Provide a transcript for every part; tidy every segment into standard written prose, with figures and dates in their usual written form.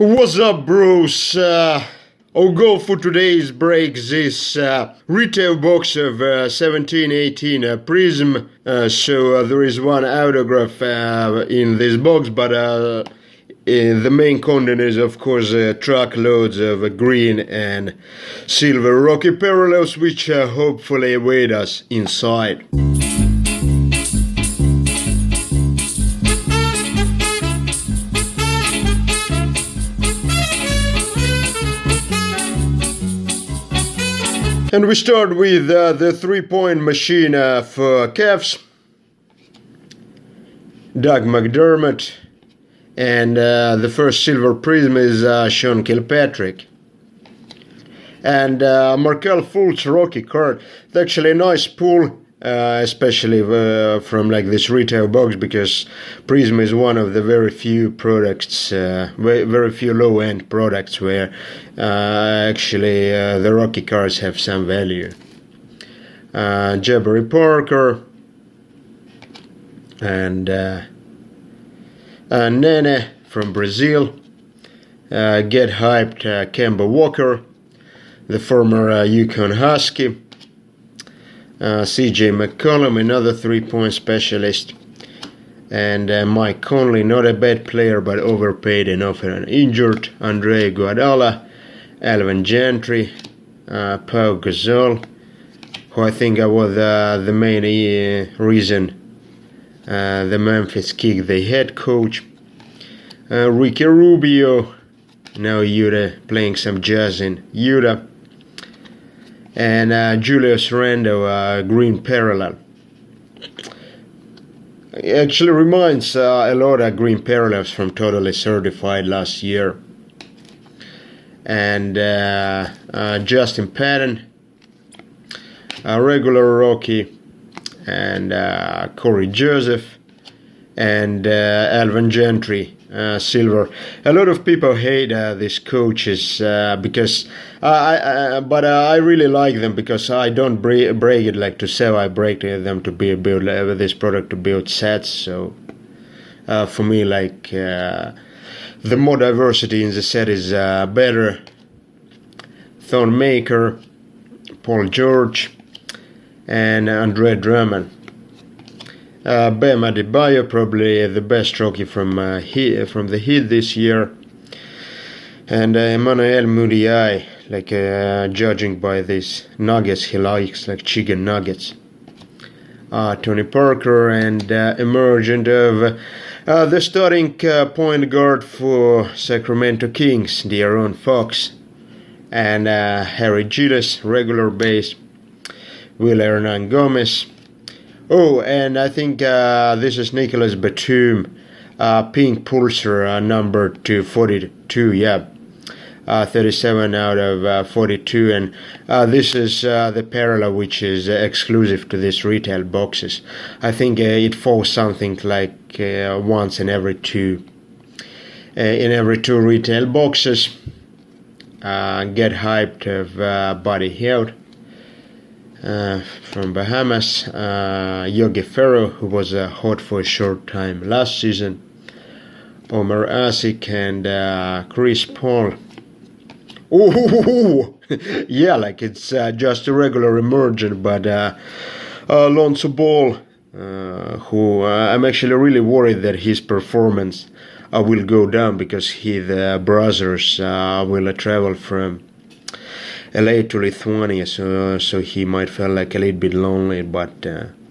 What's up, bros? Our goal for today's breaks is retail box of 1718 Prizm. So there is one autograph in this box, but the main content is, of course, truckloads of green and silver Rocky parallels, which hopefully await us inside. And we start with the 3-point machine for Cavs, Doug McDermott, and the first silver prism is Sean Kilpatrick. And Markelle Fultz rookie card. It's actually a nice pull, especially from like this retail box, because Prizm is one of the very few products, very few low-end products where actually the rookie cards have some value. Jabari Parker and Nene from Brazil. Get hyped, Kemba Walker, the former UConn Husky. CJ McCollum, another 3-point specialist. And Mike Conley, not a bad player, but overpaid and often injured. Andre Iguodala, Alvin Gentry, Pau Gasol, who I think was the main reason the Memphis kicked the head coach. Ricky Rubio, now Utah, playing some jazz in Utah. And Julius Randle, green parallel. It actually reminds a lot of green parallels from Totally Certified last year. And Justin Patton, a regular rookie, and Corey Joseph, and Alvin Gentry, silver. A lot of people hate these coaches because but I really like them, because I don't break it like to sell. I break them to build this product to build sets. So for me, like the more diversity in the set is better. Thon Maker, Paul George, and Andre Drummond. Bam Adebayo, probably the best rookie from the Heat this year. And Emmanuel Mudiay, like judging by these nuggets he likes, like chicken nuggets. Tony Parker, and emergent of the starting point guard for Sacramento Kings, De'Aaron Fox. And Harry Giles, regular base. Will Hernan Gomez. Oh, and I think this is Nicholas Batum, pink Pulsar, number 242, yeah. 37 out of 42, and this is the parallel which is exclusive to these retail boxes. I think it falls something like once in every two retail boxes. Get hyped of Buddy Hield from Bahamas, Yogi Ferrell, who was hot for a short time last season, Omer Asik, and Chris Paul. Oh, yeah, like it's just a regular emergent, but Lonzo Ball, who I'm actually really worried that his performance will go down, because his brothers will travel from LA to Lithuania, so he might feel like a little bit lonely, but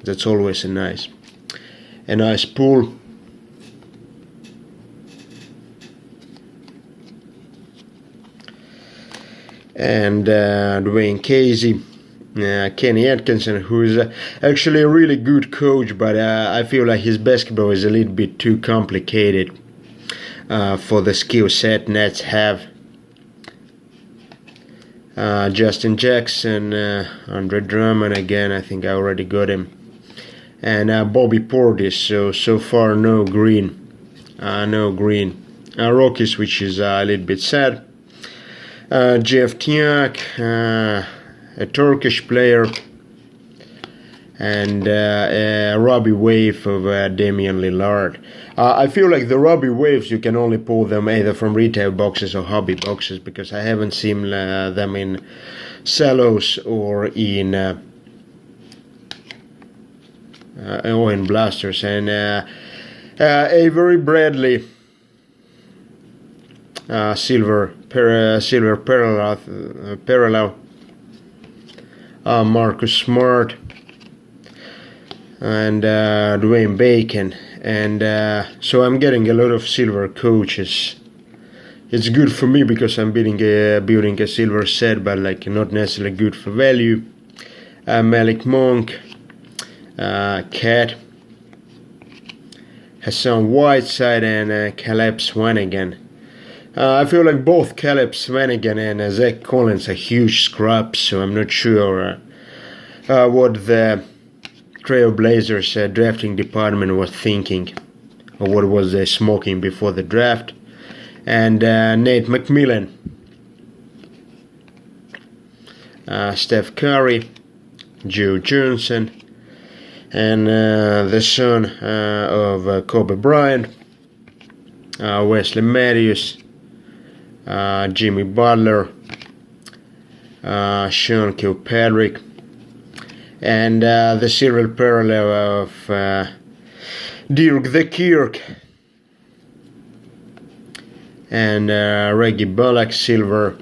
that's always a nice pull. And Dwayne Casey, Kenny Atkinson, who is actually a really good coach, but I feel like his basketball is a little bit too complicated for the skill set Nets have. Justin Jackson, Andre Drummond, again, I think I already got him. And Bobby Portis, so far no green. Rockies, which is a little bit sad. Jeff Tiak, a Turkish player. and a Robbie Wave of Damian Lillard. I feel like the Robbie Waves, you can only pull them either from retail boxes or hobby boxes, because I haven't seen them in cellos or in blasters. And Avery Bradley, silver parallel, Marcus Smart, and Dwayne Bacon. And so I'm getting a lot of silver coaches. It's good for me because I'm building a silver set, but like not necessarily good for value. Malik Monk, Cat, Hassan Whiteside, and Caleb Swanigan. I feel like both Caleb Swanigan and Zach Collins are huge scrubs, so I'm not sure what the Trailblazers drafting department was thinking, or what was they smoking before the draft. And Nate McMillan, Steph Curry, Joe Johnson, and the son of Kobe Bryant, Wesley Matthews, Jimmy Butler, Sean Kilpatrick, and the serial parallel of Dirk the Kirk, and Reggie Bullock, silver,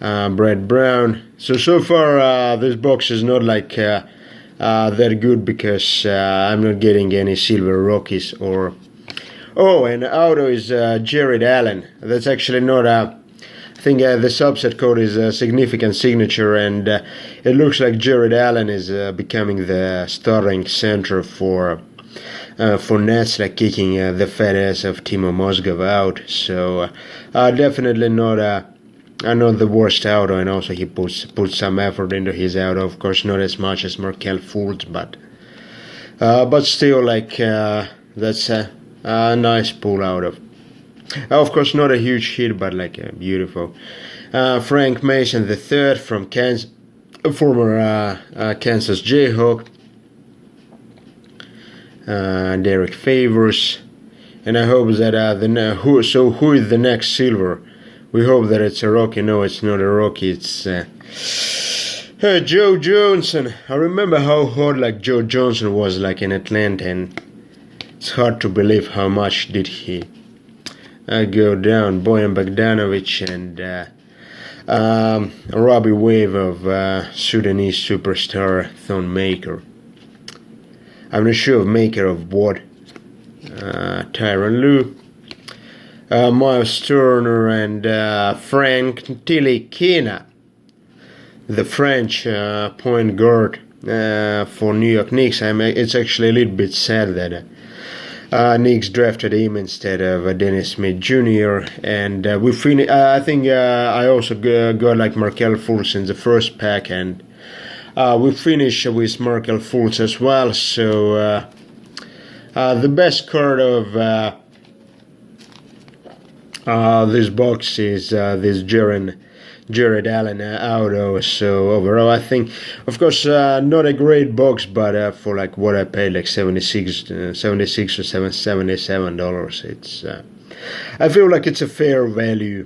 Brett Brown. So far this box is not like that good, because I'm not getting any silver rookies or... Oh, and auto is Jarrett Allen. That's actually not I think the subset code is a significant signature, and it looks like Jarrett Allen is becoming the starting center for Nets, like kicking the fat ass of Timo Mozgov out. So definitely not the worst auto, and also he puts some effort into his auto. Of course, not as much as Markelle Fultz, but still, like that's a nice pull out of. Of course, not a huge hit, but like beautiful. Frank Mason III from Kansas, former Kansas Jayhawk. Derek Favors, and I hope that who is the next silver? We hope that it's a rookie. No, it's not a rookie. It's Joe Johnson. I remember how hot like Joe Johnson was like in Atlanta, and it's hard to believe how much did he go down. Bojan Bogdanovic and Robbie Wave of Sudanese superstar Thon Maker. I'm not sure of maker of what. Tyronn Lue, Miles Turner, and Frank Ntilikina, the French point guard for New York Knicks. It's actually a little bit sad that Knicks drafted him instead of Dennis Smith Jr. And we finished. I think I also got like Markelle Fultz in the first pack, and we finished with Markelle Fultz as well. So the best card of this box is this Jarrett Allen auto. So overall, I think, of course, not a great box, but for like what I paid, like $76 or $77, it's I feel like it's a fair value.